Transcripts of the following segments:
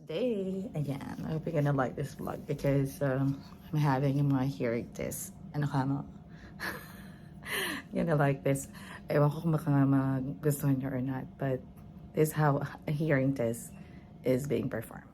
Today, again, I hope you're gonna like this vlog because I'm having my hearing test. Ano ka mo? You're gonna like this. Ewan ko kung magustuhan nyo or not, but this is how a hearing test is being performed.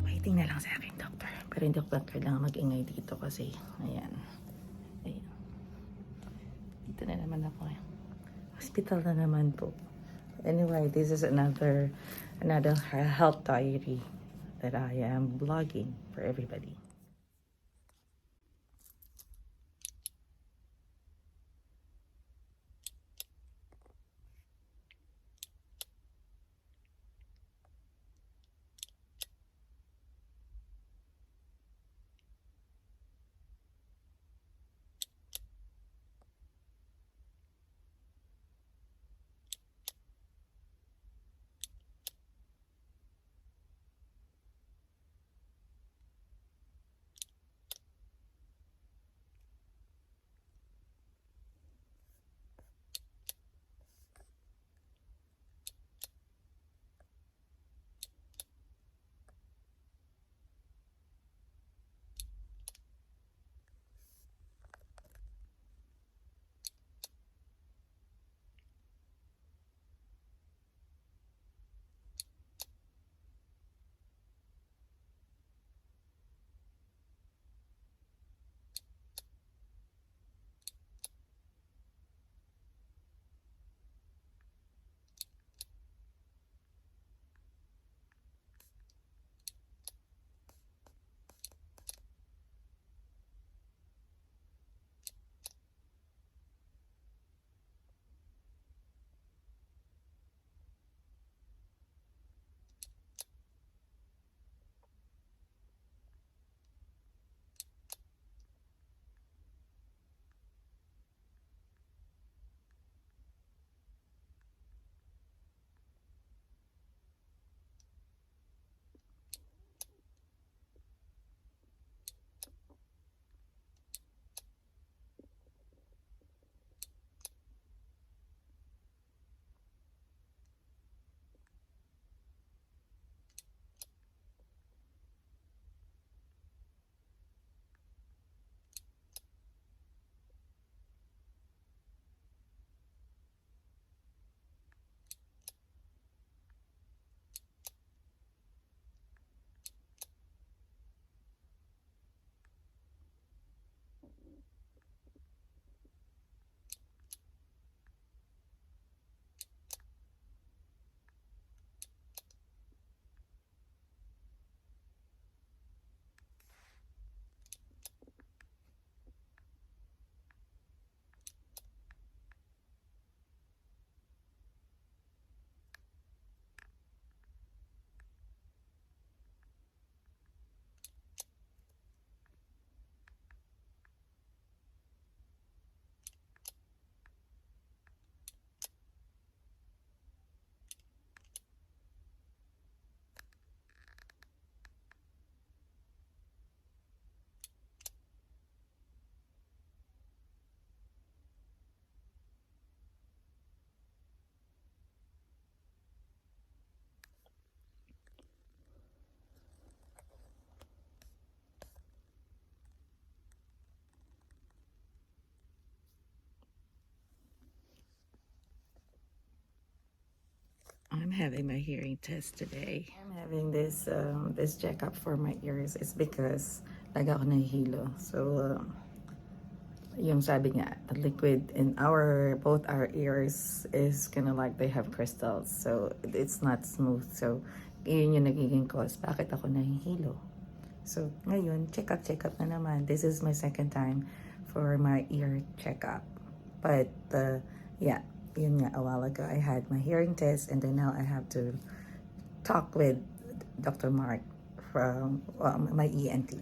Waiting na lang sa akin, doctor. Pero hindi ko kailangan mag-ingay dito kasi, ayan. Ayan. Dito na naman ako. Hospital na naman po. Anyway, this is another health diary that I am vlogging for everybody. having my hearing test today. I'm having this checkup for my ears. It's because lagi ako nahihilo. So, yung sabi nga, the liquid in both our ears is kind of like they have crystals. So, it's not smooth. So, yun yung nagiging cause. Bakit ako nahihilo? So, ngayon, check up na naman. This is my second time for my ear checkup. But, yeah. Yun nga, a while ago, I had my hearing test, and then now I have to talk with Dr. Mark from my ENT.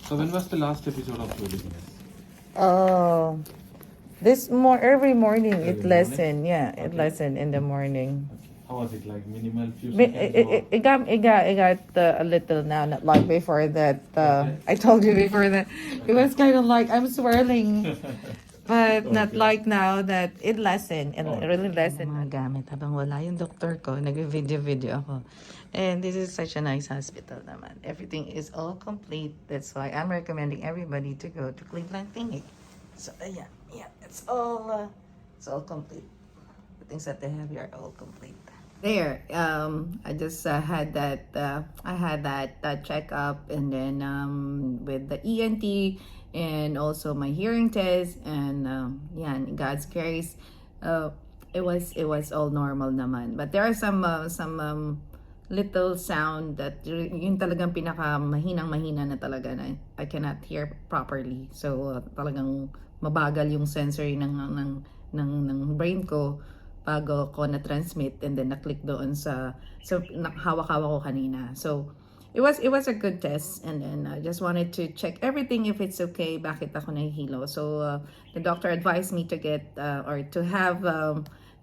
So when was the last episode of Holiness? Oh, every morning it Every lesson. Yeah, it Okay. lesson in the morning. Okay. How was it? Like minimal few But seconds? it got a little now, not like before that. Okay. I told you before that it was kind of like I'm swirling, but not Okay. like now that it lessened and Okay. really lessened. Mga gamit habang wala yung doktor ko, nag-video ako. And this is such a nice hospital naman. Everything is all complete. That's why I'm recommending everybody to go to Cleveland Clinic. So yeah, it's all complete. The things that they have here are all complete. There, I just had that. I had that checkup, and then with the ENT, and also my hearing test, and yeah, and God's grace, it was all normal naman. But there are some little sound that yung talagang pinaka mahina na talaga na I cannot hear properly. So talagang mabagal yung sensory ng brain ko bago ko na-transmit, and then na-click doon sa hawak-hawak ko kanina. So it was a good test, and then I just wanted to check everything if it's okay, bakit ako nahihilo. So the doctor advised me to get or to have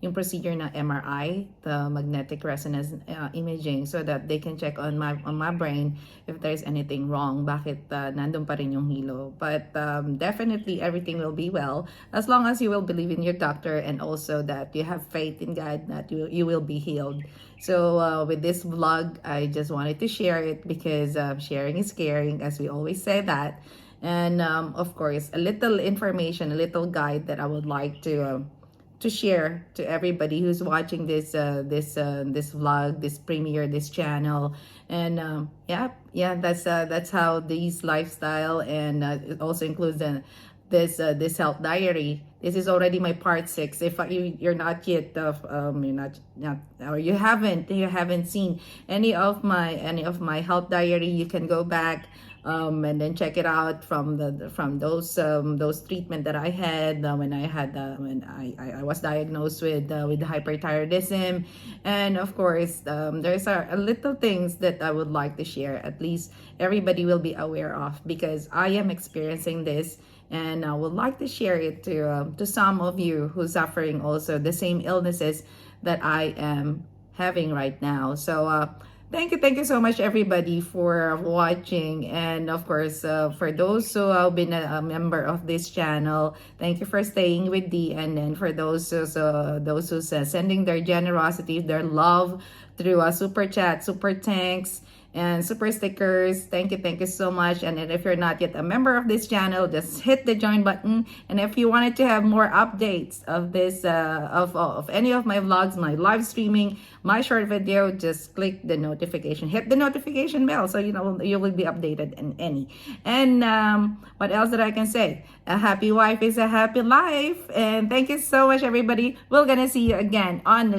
yung procedure na MRI, the magnetic resonance imaging, so that they can check on my brain if there's anything wrong, bakit nandun pa rin yung hilo. But definitely everything will be well as long as you will believe in your doctor, and also that you have faith in God that you will be healed. So with this vlog, I just wanted to share it because sharing is caring, as we always say that. And of course, a little information, a little guide that I would like to share to everybody who's watching this vlog, this premiere, this channel. And yeah, that's how these lifestyle, and it also includes this health diary. This is already my part 6. If you're not yet you're not or you haven't seen any of my health diary, you can go back and then check it out from those treatment that I had when I was diagnosed with hyperthyroidism. And of course there's a little things that I would like to share, at least everybody will be aware of, because I am experiencing this, and I would like to share it to some of you who's suffering also the same illnesses that I am having right now. So thank you so much everybody for watching, and of course for those who have been a member of this channel, thank you for staying with me. And then for those who's sending their generosity, their love through a super chat, super thanks, and super stickers, thank you so much. And then if you're not yet a member of this channel, just hit the join button. And if you wanted to have more updates of this of any of my vlogs, my live streaming, my short video, just click the notification, hit the notification bell, so you know you will be updated in any. And what else that I can say? A happy wife is a happy life. And thank you so much everybody. We're gonna see you again on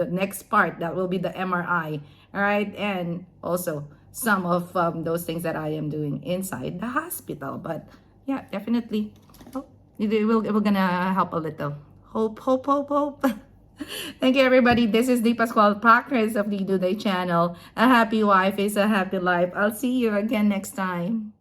the next part, that will be the MRI. All right, and also some of those things that I am doing inside the hospital. But yeah, definitely, we're gonna help a little. Hope. Thank you, everybody. This is the Pascual-Pokrass of the Duday channel. A happy wife is a happy life. I'll see you again next time.